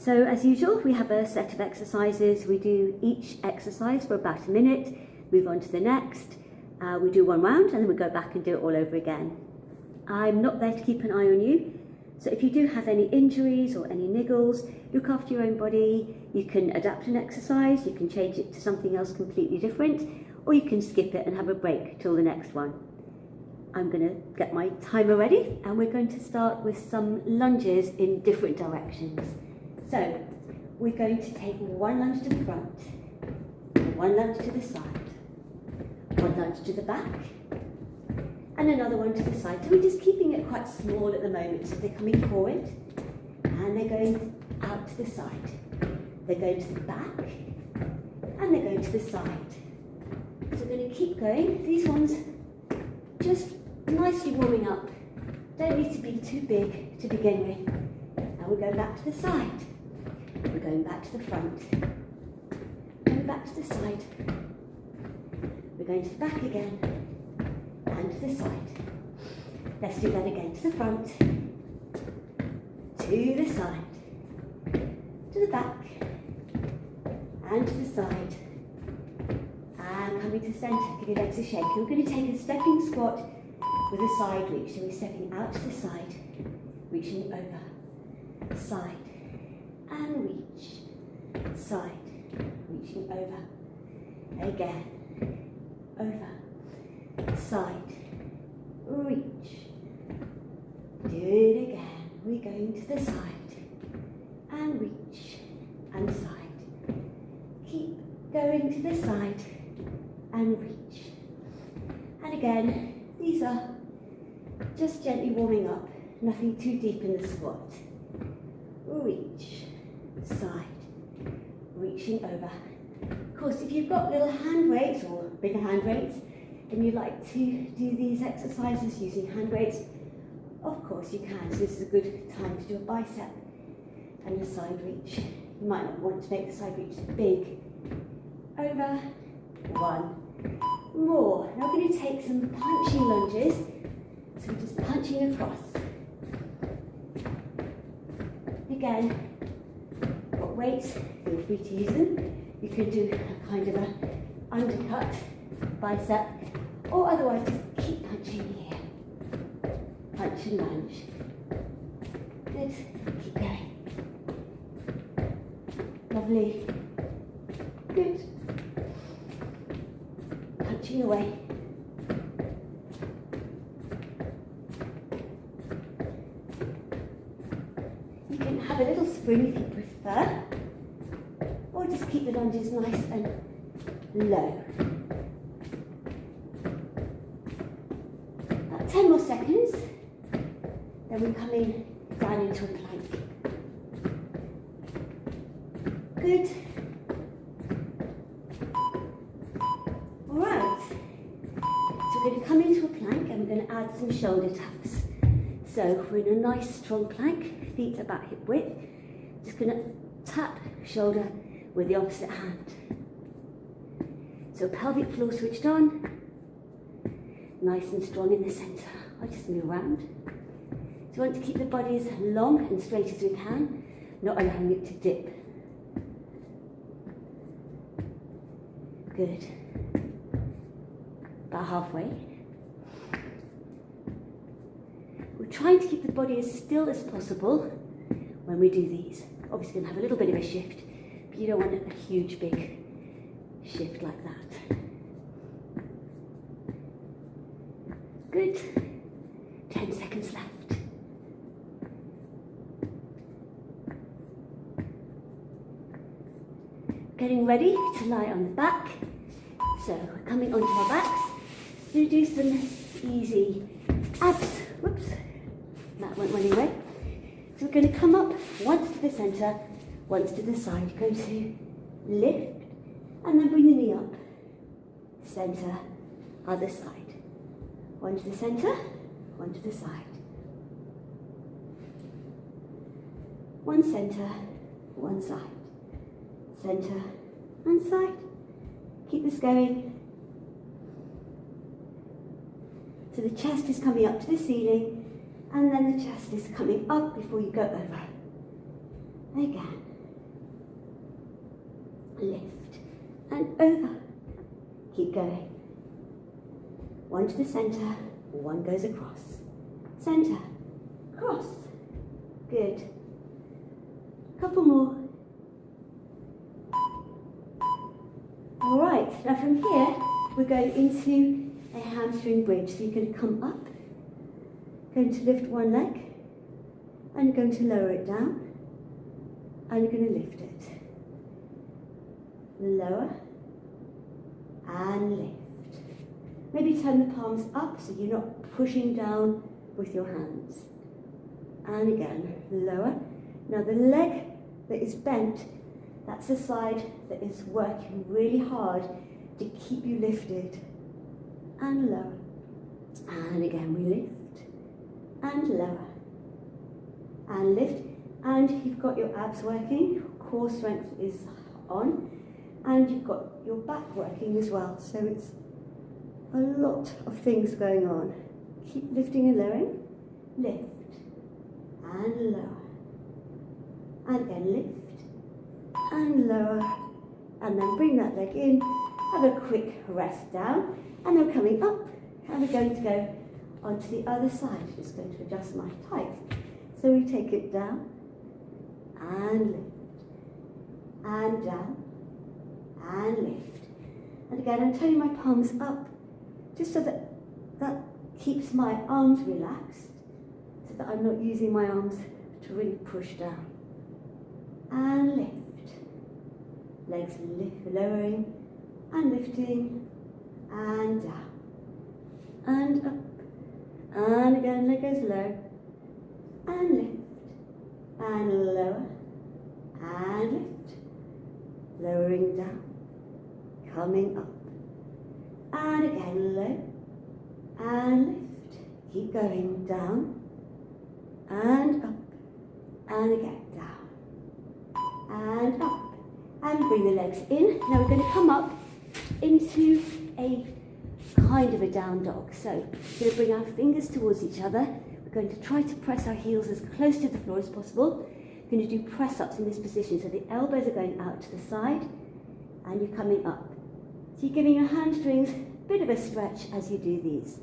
So as usual, we have a set of exercises. We do each exercise for about a minute, move on to the next. We do one round and then we go back and do it all over again. I'm not there to keep an eye on you. So if you do have any injuries or any niggles, look after your own body. You can adapt an exercise, you can change it to something else completely different, or you can skip it and have a break till the next one. I'm going to get my timer ready and we're going to start with some lunges in different directions. So we're going to take one lunge to the front, one lunge to the side, one lunge to the back, and another one to the side. So we're just keeping it quite small at the moment. So they're coming forward and they're going out to the side. They're going to the back and they're going to the side. So we're going to keep going. These ones just nicely warming up. Don't need to be too big to begin with. Now we're going back to the side. We're going back to the front. Going back to the side. We're going to the back again. And to the side. Let's do that again. To the front. To the side. To the back. And to the side. And coming to centre. Give your legs a shake. We're going to take a stepping squat with a side reach. So we're stepping out to the side, reaching over, side, and reach, side, reaching over, again, over, side, reach, do it again. We're going to the side, and reach, and side. Keep going to the side, and reach. And again, these are just gently warming up, nothing too deep in the squat. Reach, side, reaching over. Of course, if you've got little hand weights or bigger hand weights, and you like to do these exercises using hand weights, of course you can. So this is a good time to do a bicep and a side reach. You might not want to make the side reach big. Over, one, more. Now we're going to take some punchy lunges. So we're just punching across. Again, got weights, feel free to use them. You can do a kind of an undercut bicep, or otherwise just keep punching here. Punch and lunge. Good, keep going. Lovely. Good. Punching away. You can have a little spring if you prefer, or just keep the lunges nice and low. About 10 more seconds, then we're coming down into a plank. Good. Alright, so we're going to come into a plank and we're going to add some shoulder taps. So we're in a nice strong plank, feet about hip width. Just going to tap shoulder with the opposite hand. So pelvic floor switched on, nice and strong in the centre. I'll just move around. So we want to keep the body as long and straight as we can, not allowing it to dip. Good. About halfway. We're trying to keep the body as still as possible when we do these. Obviously going to have a little bit of a shift, but you don't want a huge big shift like that. Good. 10 seconds left. Getting ready to lie on the back. So we're coming onto our backs. We're going to do some easy abs. Whoops, that went anyway. So we're going to come up once to the centre, once to the side. Going to lift and then bring the knee up. Centre, other side. One to the centre, one to the side. One centre, one side. Centre and side. Keep this going. So the chest is coming up to the ceiling and then the chest is coming up before you go over. Again. lift, and over. Keep going. One to the centre, one goes across. Centre, cross. Good. Couple more. All right, now from here, we're going into a hamstring bridge. So you're going to come up, going to lift one leg, and you're going to lower it down, and you're going to lift it. Lower, and lift. Maybe turn the palms up so you're not pushing down with your hands. And again, lower. Now the leg that is bent, that's the side that is working really hard to keep you lifted. And lower. And again, we lift. And lower. And lift. And you've got your abs working, core strength is on, and you've got your back working as well. So it's a lot of things going on. Keep lifting and lowering. Lift. And lower. And again, lift. And lower. And then bring that leg in. Have a quick rest down. And then coming up. And we're going to go onto the other side. Just going to adjust my tights. So we take it down. And lift. And down. And lift. And again, I'm turning my palms up. Just so that that keeps my arms relaxed. So that I'm not using my arms to really push down. And lift. Legs lift, lowering and lifting and down and up. And again, leg goes low and lift and lower and lift. Lowering down, coming up. And again, low and lift. Keep going down and up. And again, down and up. And bring the legs in. Now we're going to come up into a kind of a down dog. So we're going to bring our fingers towards each other. We're going to try to press our heels as close to the floor as possible. We're going to do press-ups in this position. So the elbows are going out to the side and you're coming up. So you're giving your hamstrings a bit of a stretch as you do these.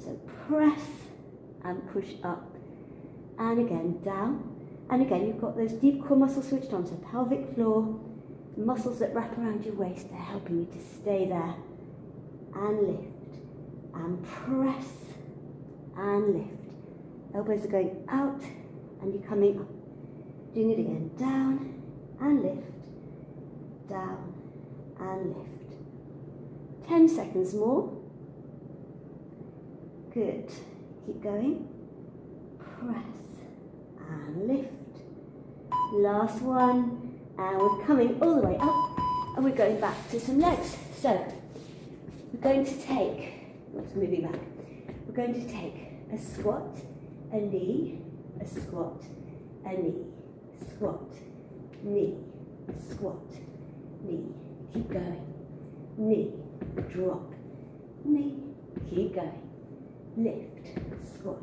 So press and push up. And again, down. And again, you've got those deep core muscles switched on. So pelvic floor, muscles that wrap around your waist, they're helping you to stay there. And lift. And press. And lift. Elbows are going out and you're coming up. Doing it again. Down and lift. Down and lift. 10 seconds more. Good. Keep going. Press and lift. Last one. And we're coming all the way up. And we're going back to some legs. So we're going to take, let's moving back. We're going to take a squat, a knee, a squat, a knee, squat, knee, squat, knee. Keep going. Knee, drop, knee, keep going. Lift, squat,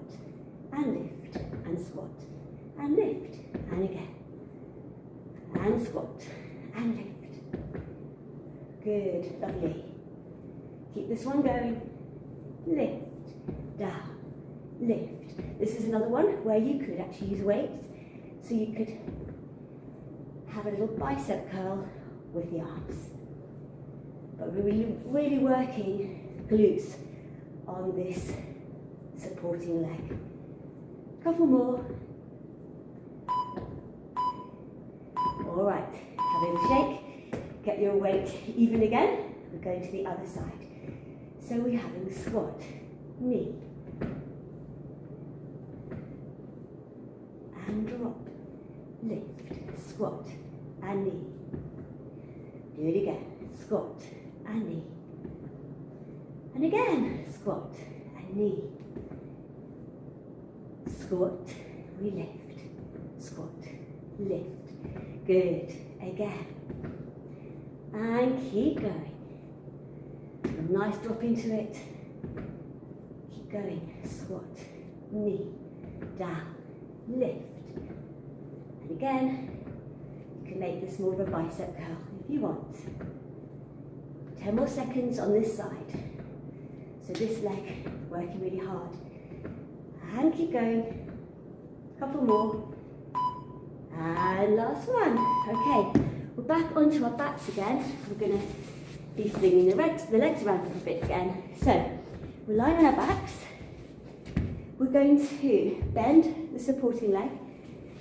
and lift, and squat, and lift, and again. And squat, and lift. Good, lovely. Keep this one going. Lift, down, lift. This is another one where you could actually use weights. So you could have a little bicep curl with the arms. But we're really working glutes on this supporting leg. Couple more. All right, have a little shake. Get your weight even again. We're going to the other side. So we're having squat, knee, and drop, lift, squat, and knee. Do it again, squat, and knee. And again, squat, and knee. Squat, we lift, squat, lift. Good, again. And keep going. A nice drop into it. Keep going, squat, knee, down, lift. And again, You can make this more of a bicep curl if you want. 10 more seconds on this side. So this leg working really hard. And keep going. Couple more. And last one. Okay, we're back onto our backs again. We're going to be flinging the legs around a little bit again. So we're lying on our backs. We're going to bend the supporting leg.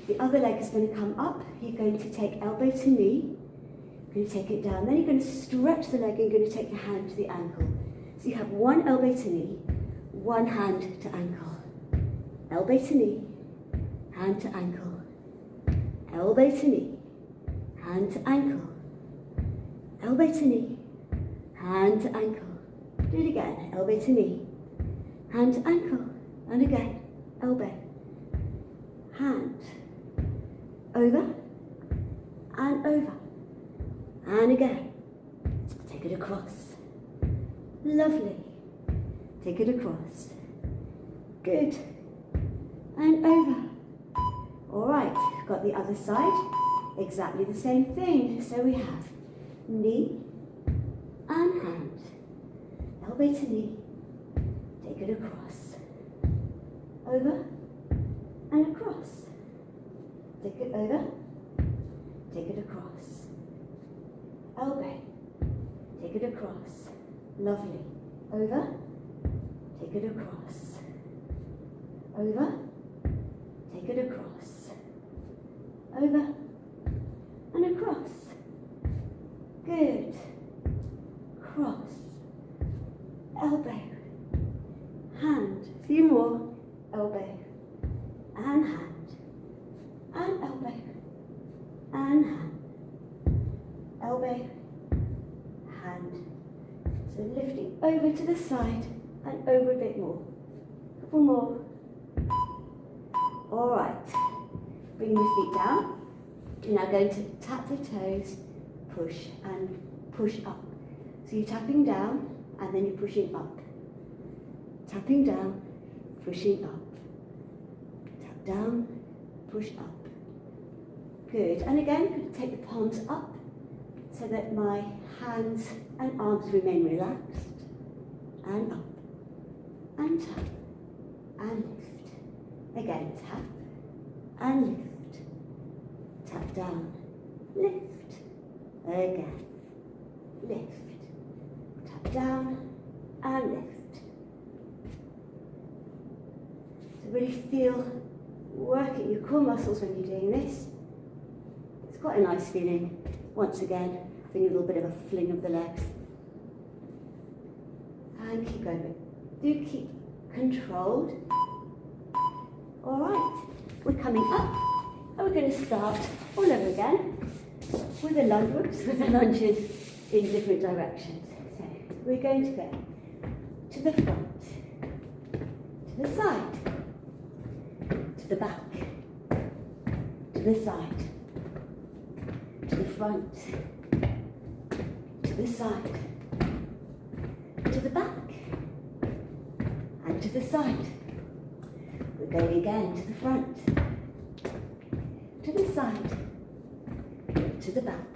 The other leg is going to come up. You're going to take elbow to knee. You're going to take it down. Then you're going to stretch the leg and you're going to take your hand to the ankle. So you have one elbow to knee, one hand to ankle. Elbow to knee, hand to ankle. Elbow to knee, hand to ankle. Elbow to knee, hand to ankle. Do it again. Elbow to knee, hand to ankle. And again. Elbow, hand, over, and over. And again. Take it across. Lovely. Take it across. Good. And over. All right, got the other side. Exactly the same thing. So we have knee and hand. Elbow to knee. Take it across. Over and across. Take it over. Take it across. Elbow. Take it across. Lovely. Over. Take it across. Over. Take it across. Over and across. Good. Cross. Elbow. Hand. A few more. Elbow. And hand. And elbow. And hand. Elbow. Hand. So lifting over to the side and over a bit more. Couple more. All right. Bring the feet down. You're now going to tap the toes, push and push up. So you're tapping down and then you're pushing up. Tapping down, pushing up. Tap down, push up. Good. And again, I'm going to take the palms up so that my hands and arms remain relaxed. And up. And tap. And lift. Again, tap. And lift. Tap down. Lift. Again. Lift. Tap down. And lift. So really feel working your core muscles when you're doing this. It's quite a nice feeling. Once again, doing a little bit of a fling of the legs. And keep going. Do keep controlled. All right, we're coming up and we're going to start all over again with the lunges in different directions. So we're going to go to the front, to the side, to the back, to the side, to the front, to the side, to the back, and to the side. We're going again to the front, to the side, to the back,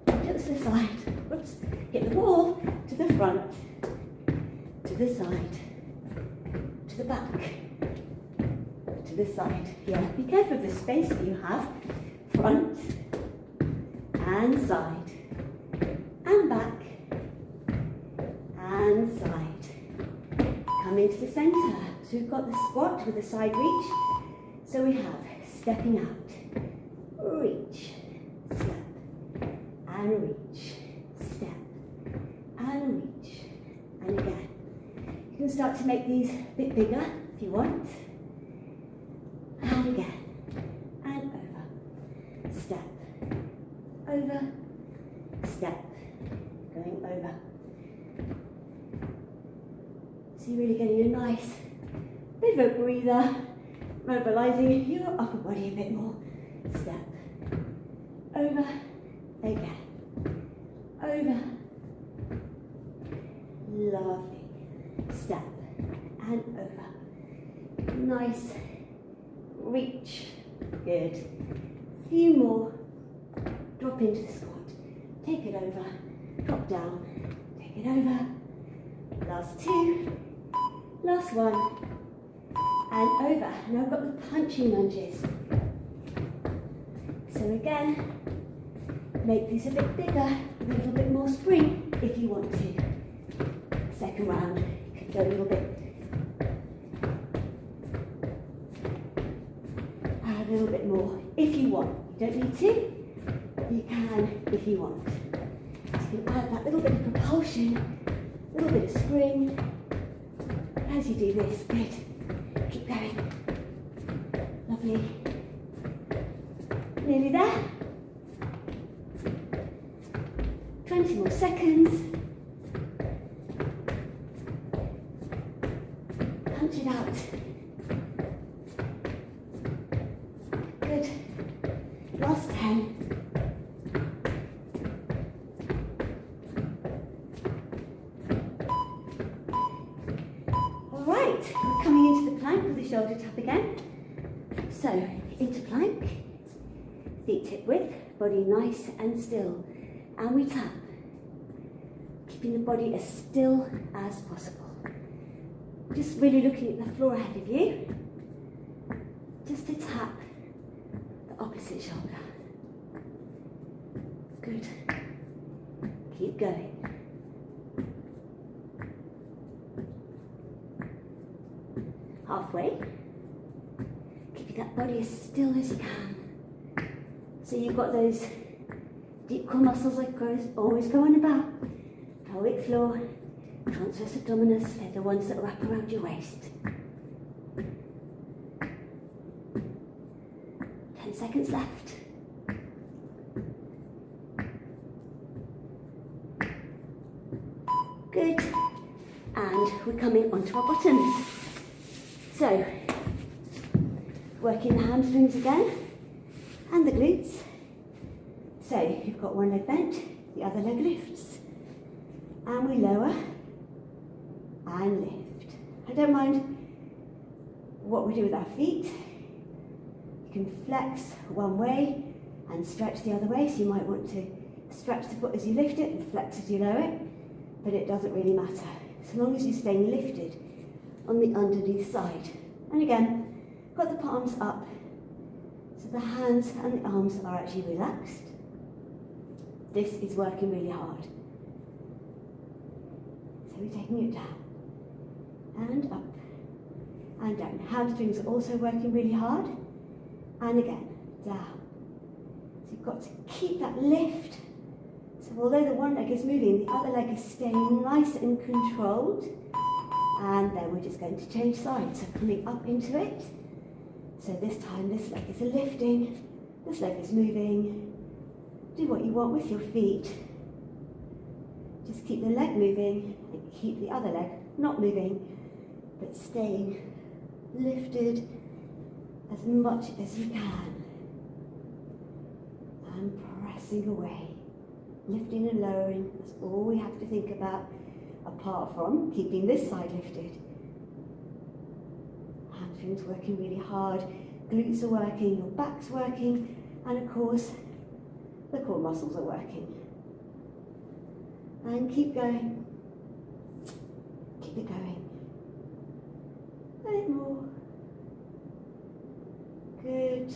to the side, whoops, hit the wall, to the front, to the side, to the back, to the side. Yeah, be careful of the space that you have. Front and side and back and side. Come into the centre. So we've got the squat with the side reach. So we have stepping out, reach, step, and reach, step, and reach, and again. You can start to make these a bit bigger if you want. And again, and over, step, over, step, going over. So you're really getting a nice bit of a breather, mobilising your upper body a bit more. Step, over, again, over, lovely, step, and over. Nice, reach, good, few more. Drop into the squat. Take it over. Drop down. Take it over. Last two. Last one. And over. Now I've got the punchy lunges. So again, make these a bit bigger, a little bit more spring if you want to. Second round, you can go a little bit. Add a little bit more if you want. You don't need to, you can if you want. So you can add that little bit of propulsion, a little bit of spring. As you do this, good. Keep going. Lovely. Nearly there. 20 more seconds. Punch it out. Good. Last 10. All right, we're coming into the plank with the shoulder tap again. So, into plank. Feet hip width, body nice and still. And we tap, keeping the body as still as possible. Just really looking at the floor ahead of you, just to tap the opposite shoulder. Good. Keep going. Halfway. Keeping that body as still as you can. So you've got those deep core muscles like always going about. Pelvic floor, transverse abdominis, they're the ones that wrap around your waist. 10 seconds left. Good. And we're coming onto our bottoms. So, working the hamstrings again. And the glutes. So you've got one leg bent, the other leg lifts. And we lower and lift. I don't mind what we do with our feet. You can flex one way and stretch the other way. So you might want to stretch the foot as you lift it and flex as you lower it. But it doesn't really matter. So long as you're staying lifted on the underneath side. And again, got the palms up. So the hands and the arms are actually relaxed. This is working really hard. So we're taking it down and up and down. Hamstrings are also working really hard. And again, down. So you've got to keep that lift. So although the one leg is moving, the other leg is staying nice and controlled. And then we're just going to change sides. So coming up into it. So this time this leg is lifting, this leg is moving. Do what you want with your feet. Just keep the leg moving and keep the other leg not moving, but staying lifted as much as you can. And pressing away. Lifting and lowering, that's all we have to think about, apart from keeping this side lifted. Hamstrings working really hard, glutes are working, your back's working, and of course, the core muscles are working. And keep going. Keep it going. A bit more. Good.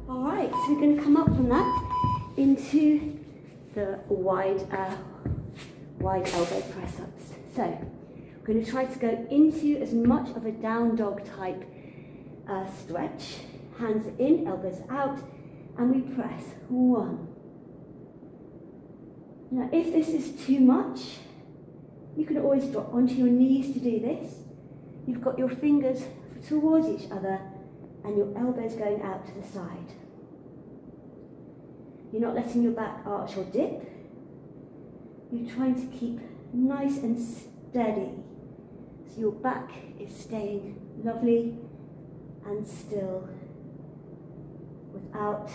All right, so we're going to come up from that into the wide elbow press-ups. So we're going to try to go into as much of a down dog type stretch. Hands in, elbows out, and we press. 1. Now if this is too much, you can always drop onto your knees to do this. You've got your fingers towards each other and your elbows going out to the side. You're not letting your back arch or dip. You're trying to keep nice and steady. So your back is staying lovely and still without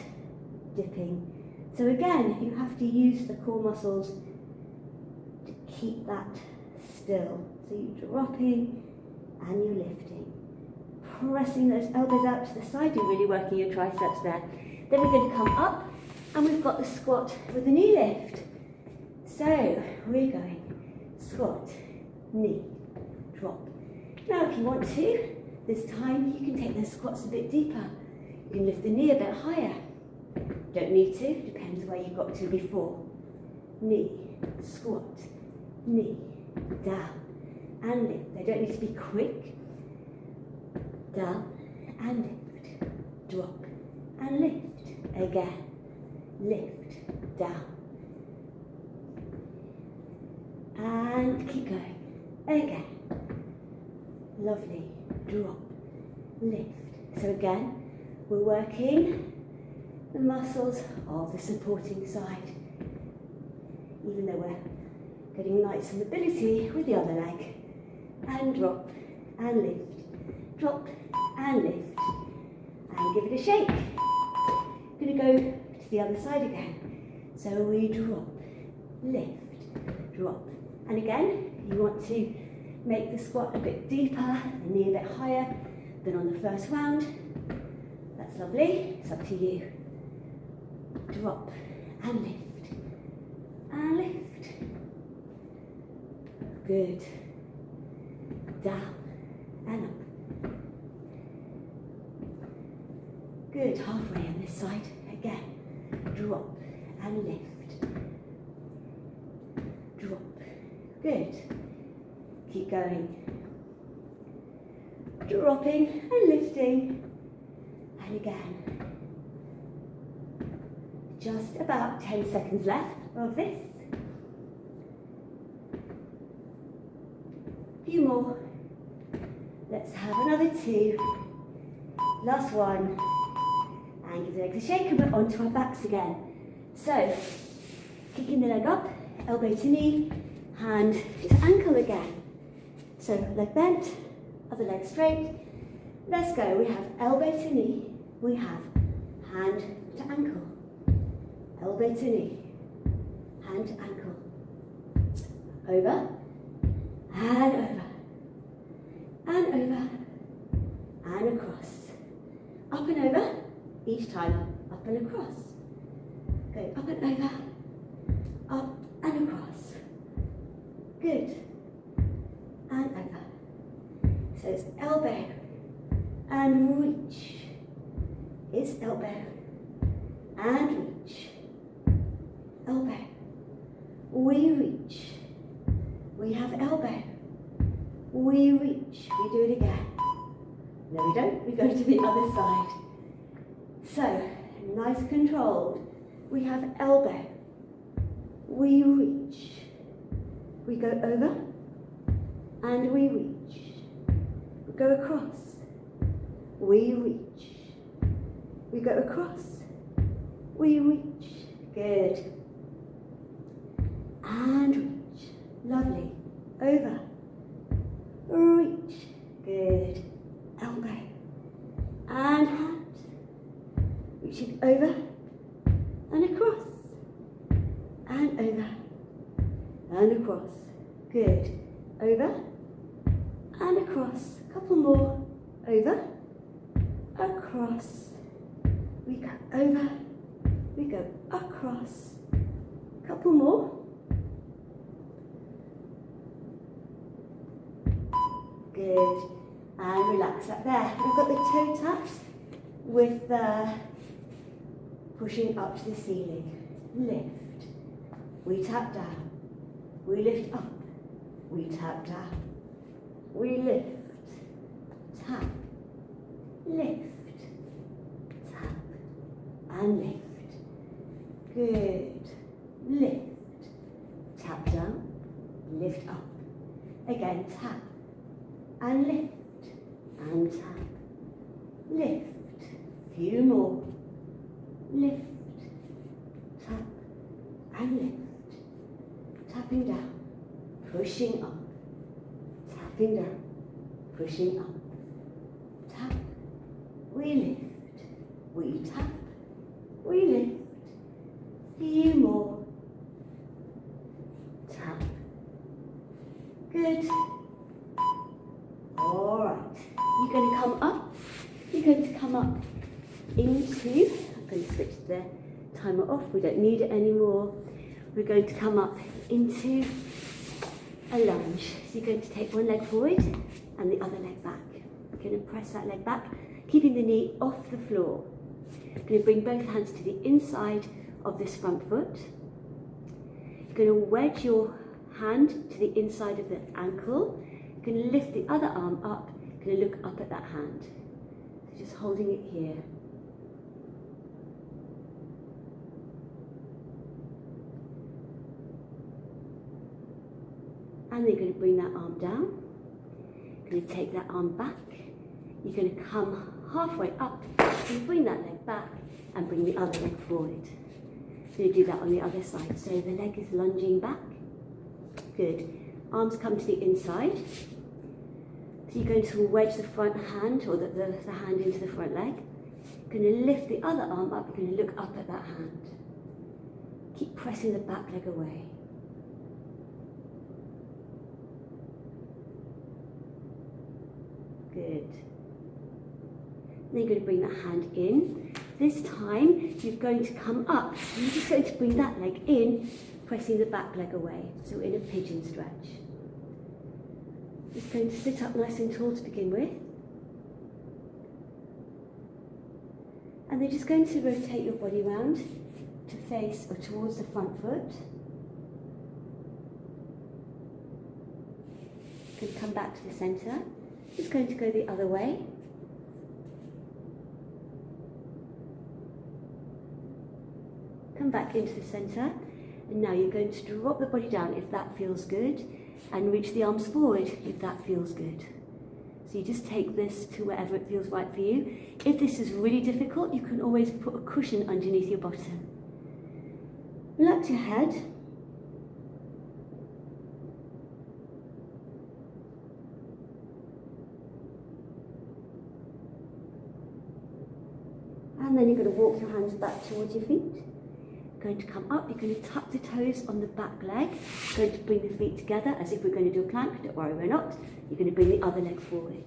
dipping. So again, you have to use the core muscles to keep that still. So you're dropping pressing those elbows out to the side. You're really working your triceps there. Then we're going to come up, and we've got the squat with the knee lift. So we're going squat, knee, drop. Now if you want to, this time you can take those squats a bit deeper. You can lift the knee a bit higher. Don't need to, depends where you got to before. Knee, squat, knee, down, and lift. They don't need to be quick. Down, and lift, drop, and lift. Again, lift, down. And keep going. Again. Lovely. Drop. Lift. So again, we're working the muscles of the supporting side. Even though we're getting nice mobility with the other leg. And drop. And lift. Drop. And lift. And give it a shake. Going to go to the other side again. So we drop. Lift. Drop. And again, you want to make the squat a bit deeper, the knee a bit higher than on the first round. That's lovely. It's up to you. Drop and lift. And lift. Good. Down and up. Good. Halfway on this side. Again. Drop and lift. Drop. Good. Keep going. Dropping and lifting. And again. Just about 10 seconds left of this. A few more. Let's have another 2. Last one. And give the legs a shake and we're onto our backs again. So, kicking the leg up, elbow to knee, hand to ankle again. So leg bent, other leg straight. Let's go. We have elbow to knee. We have hand to ankle. Elbow to knee. Hand to ankle. Over. And over. And over. And across. Up and over. Each time. Up and across. Go up and over. Up and across. Good. And over. So it's elbow and reach. It's elbow and reach. Elbow. We reach. We have elbow. We reach. We do it again. No, we don't. We go to the other side. So, nice controlled. We have elbow. We reach. We go over and we reach. We go across. We reach. We go across. We reach. Good. And reach. Lovely. Over. Reach. Good. Elbow. And hand. Reaching over and across. And over. And across. Good. Over and across. Couple more. Over. Across. We go over. We go across. Couple more. Good. And relax that there. We've got the toe taps with the pushing up to the ceiling. Lift. We tap down. We lift up. We tap down. We lift. Tap. Lift. Tap. And lift. Good. Lift. Tap down. Lift up. Again, tap. And lift. And tap. Lift. Few more. Lift. Tap. And lift. Tapping down. Pushing up. Tapping down. Pushing up. Tap. We lift. We tap. We lift. Few more. Tap. Good. All right. You're going to come up you're going to come up into, I'm going to switch the timer off, we don't need it anymore. We're going to come up into a lunge. So you're going to take one leg forward and the other leg back. We're going to press that leg back, keeping the knee off the floor. You're going to bring both hands to the inside of this front foot. You're going to wedge your hand to the inside of the ankle. You're going to lift the other arm up. You're going to look up at that hand. So just holding it here. And then you're going to bring that arm down. You're going to take that arm back. You're going to come halfway up and bring that leg back and bring the other leg forward. You're going to do that on the other side. So the leg is lunging back. Good. Arms come to the inside. So you're going to wedge the front hand or the hand into the front leg. You're going to lift the other arm up. You're going to look up at that hand. Keep pressing the back leg away. Good. Then you're going to bring that hand in. This time you're going to come up. You're just going to bring that leg in, pressing the back leg away. So in a pigeon stretch. Just going to sit up nice and tall to begin with. And then just going to rotate your body round to face or towards the front foot. You can come back to the centre. Just going to go the other way. Come back into the centre. And now you're going to drop the body down if that feels good. And reach the arms forward if that feels good. So you just take this to wherever it feels right for you. If this is really difficult, you can always put a cushion underneath your bottom. Relax your head. And then you're going to walk your hands back towards your feet. You're going to come up, you're going to tuck the toes on the back leg. You're going to bring the feet together as if we're going to do a plank. Don't worry, we're not. You're going to bring the other leg forward.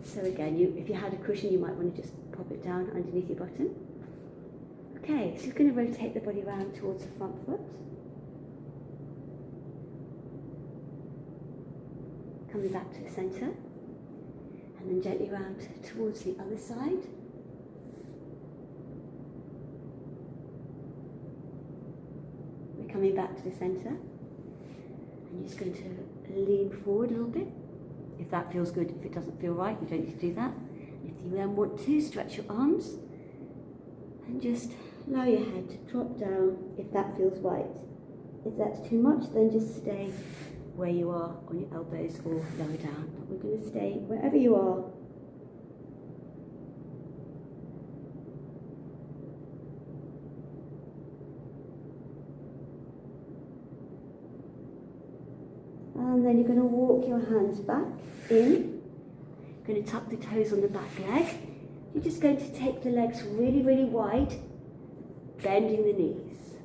So again, if you had a cushion, you might want to just pop it down underneath your bottom. Okay, so you're going to rotate the body round towards the front foot. Coming back to the centre. And then gently round towards the other side. Coming back to the centre, and you're just going to lean forward a little bit. If that feels good, if it doesn't feel right, you don't need to do that. If you then want to, stretch your arms and just allow your head to drop down if that feels right. If that's too much, then just stay where you are on your elbows or lower down. But we're going to stay wherever you are. And then you're going to walk your hands back in. You're going to tuck the toes on the back leg. You're just going to take the legs really, really wide, bending the knees.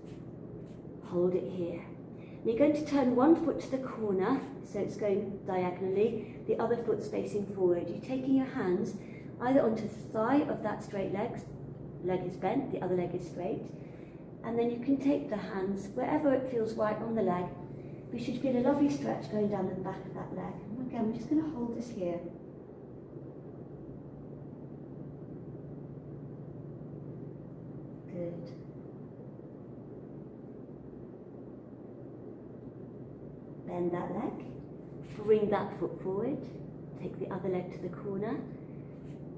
Hold it here. And you're going to turn one foot to the corner, so it's going diagonally. The other foot's facing forward. You're taking your hands either onto the thigh of that straight leg is bent, the other leg is straight. And then you can take the hands wherever it feels right on the leg. We should feel a lovely stretch going down the back of that leg. And again, we're just going to hold this here. Good. Bend that leg. Bring that foot forward. Take the other leg to the corner.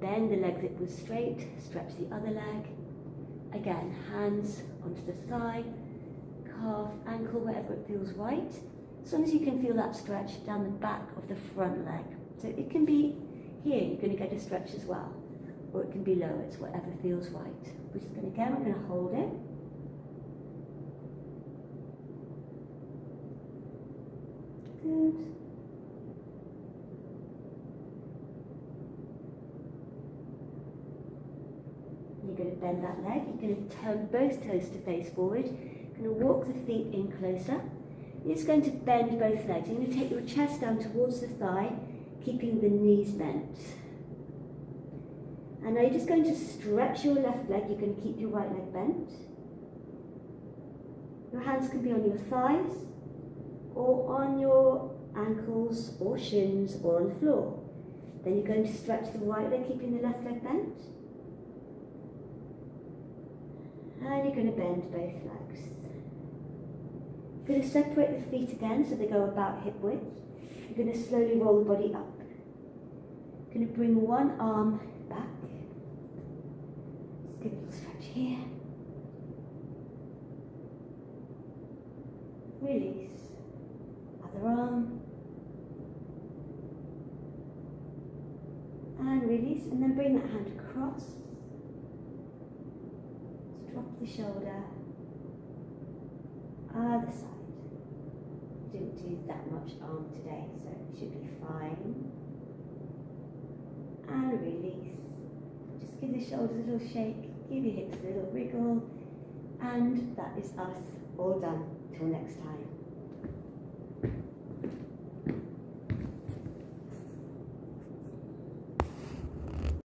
Bend the leg that was straight. Stretch the other leg. Again, hands onto the thigh. Calf, ankle, wherever it feels right. As long as you can feel that stretch down the back of the front leg. So it can be here, you're going to get a stretch as well. Or it can be lower, it's whatever feels right. We're just going to, again, we're going to hold it. Good. You're going to bend that leg, you're going to turn both toes to face forward. You're going to walk the feet in closer. You're just going to bend both legs. You're going to take your chest down towards the thigh, keeping the knees bent. And now you're just going to stretch your left leg. You're going to keep your right leg bent. Your hands can be on your thighs or on your ankles or shins or on the floor. Then you're going to stretch the right leg, keeping the left leg bent. And you're going to bend both legs. You're going to separate the feet again so they go about hip width. You're going to slowly roll the body up. You're going to bring one arm back. Let's give a little stretch here. Release. Other arm. And release, and then bring that hand across. Let's drop the shoulder. Other side. Didn't do that much arm today, so it should be fine. And release. Just give the shoulders a little shake, give your hips a little wriggle, and that is us all done. Till next time.